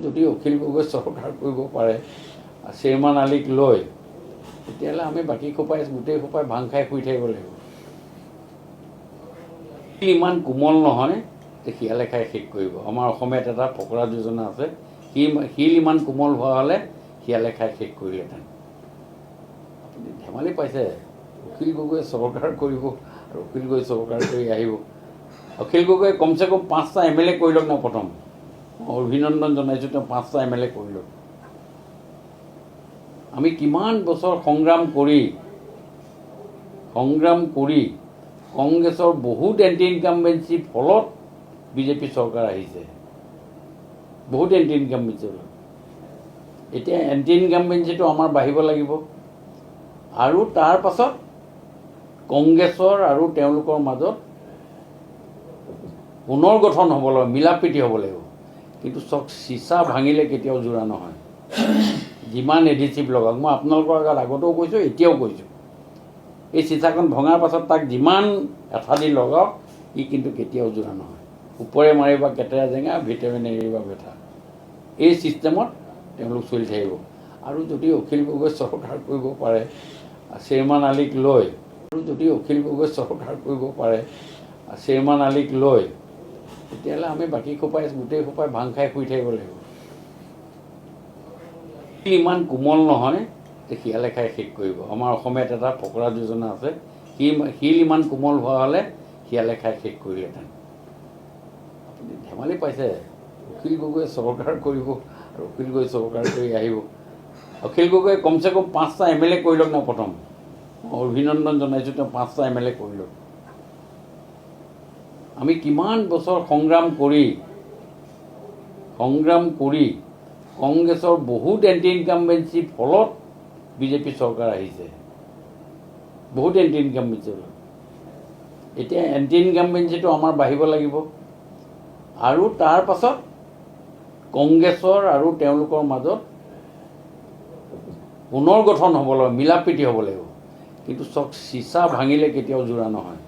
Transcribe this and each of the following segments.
যদি অখিল গগৈ চৰকাৰ কৰিব পাৰে শ্বেৰমান আলীক লৈ তেতিয়াহ'লে আমি বাকী গোটেই সোপাই ভাং খাই শুই থাকিব লাগিব। ইমান কোমল নহয় যে শিয়ালে খাই শেষ কৰিব। আমাৰ অসমীয়াত এটা ফকৰা যোজনা আছে, শিল ইমান কোমল হোৱা হ'লে শিয়ালে খাই শেষ কৰিলেহেঁতেন। আপুনি ধেমালি পাইছে? অখিল গগৈয়ে চৰকাৰ কৰিব আৰু অখিল গগৈ চৰকাৰ কৰি আহিব। অখিল গগৈয়ে কমচে কম 5টা MLA কৰি লওক না। প্ৰথম মই অভিনন্দন জনাইছোঁ, তেওঁ 5টা MLA কৰি লওক। আমি কিমান বছৰ সংগ্ৰাম কৰি কংগ্ৰেছৰ বহুত এণ্টি ইনকামবেঞ্চি ফলত বিজেপি চৰকাৰ আহিছে। বহুত এণ্টি ইনকামবেঞ্চি হ'ল। এতিয়া এণ্টি ইনকামবেঞ্চিটো আমাৰ বাঢ়িব লাগিব আৰু তাৰ পাছত কংগ্ৰেছৰ আৰু তেওঁলোকৰ মাজত পুনৰ গঠন হ'ব লাগিব, মিলাপ্ৰীতি হ'ব লাগিব। কিন্তু চক চিচা ভাঙিলে কেতিয়াও জোৰা নহয়। যিমান এডিচিভ লগাওক, মই আপোনালোকৰ আগতেও কৈছোঁ, এতিয়াও কৈছোঁ, এই চিচাখন ভঙাৰ পাছত তাক যিমান এঠা দি লগাওক ই কিন্তু কেতিয়াও জোৰা নহয়। ওপৰে মাৰিবা কেতেৰা জেঙা, ভিতৰে নেৰিবা বেঠা। এই ছিষ্টেমত তেওঁলোক চলি থাকিব। আৰু যদি অখিল গগৈ চৰকাৰ কৰিব পাৰে শ্বেৰমান আলীক লৈ তেতিয়াহ'লে আমি বাকী গোটেই সোপাই ভাং খাই শুই থাকিব লাগিব। ইমান কোমল নহয় যে শিয়ালে খাই শেষ কৰিব। আমাৰ অসমীয়াত এটা ফকৰা যোজনা আছে, শিল ইমান কোমল হোৱা হ'লে শিয়ালে খাই শেষ কৰিলেহেঁতেন। আপুনি ধেমালি পাইছে? অখিল গগৈয়ে চৰকাৰ কৰিব আৰু অখিল গগৈ চৰকাৰ কৰি আহিব। অখিল গগৈয়ে কমচে কম 5টা MLA কৰি লওক না। প্ৰথম মই অভিনন্দন জনাইছোঁ, তেওঁ 5টা MLA কৰি লওক। আমি কিমান বছৰ সংগ্ৰাম কৰি কংগ্ৰেছৰ বহুত এণ্টি ইনকামবেঞ্চি ফলত বিজেপি চৰকাৰ আহিছে। বহুত এণ্টি ইনকামবেঞ্চি হ'ল। এতিয়া এণ্টি ইনকামবেঞ্চিটো আমাৰ বাঢ়িব লাগিব আৰু তাৰ পাছত কংগ্ৰেছৰ আৰু তেওঁলোকৰ মাজত পুনৰ গঠন হ'ব লাগিব, মিলাপ্ৰীতি হ'ব লাগিব। কিন্তু চক চিচা ভাঙিলে কেতিয়াও জোৰা নহয়।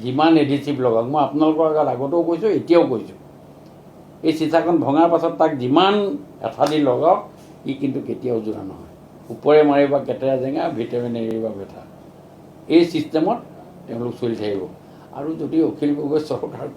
যিমান এডিচিভ লগাওক, মই আপোনালোকৰ আগতেও কৈছোঁ, এতিয়াও কৈছোঁ, এই চিচাখন ভঙাৰ পাছত তাক যিমান এঠা দি লগাওক ই কিন্তু কেতিয়াও জোৰা নহয়। ওপৰে মাৰিবা কেতেৰা জেঙা, ভিতৰে নেৰিবা বেঠা। এই ছিষ্টেমত তেওঁলোক চলি থাকিব। আৰু যদি অখিল গগৈ চৰকাৰ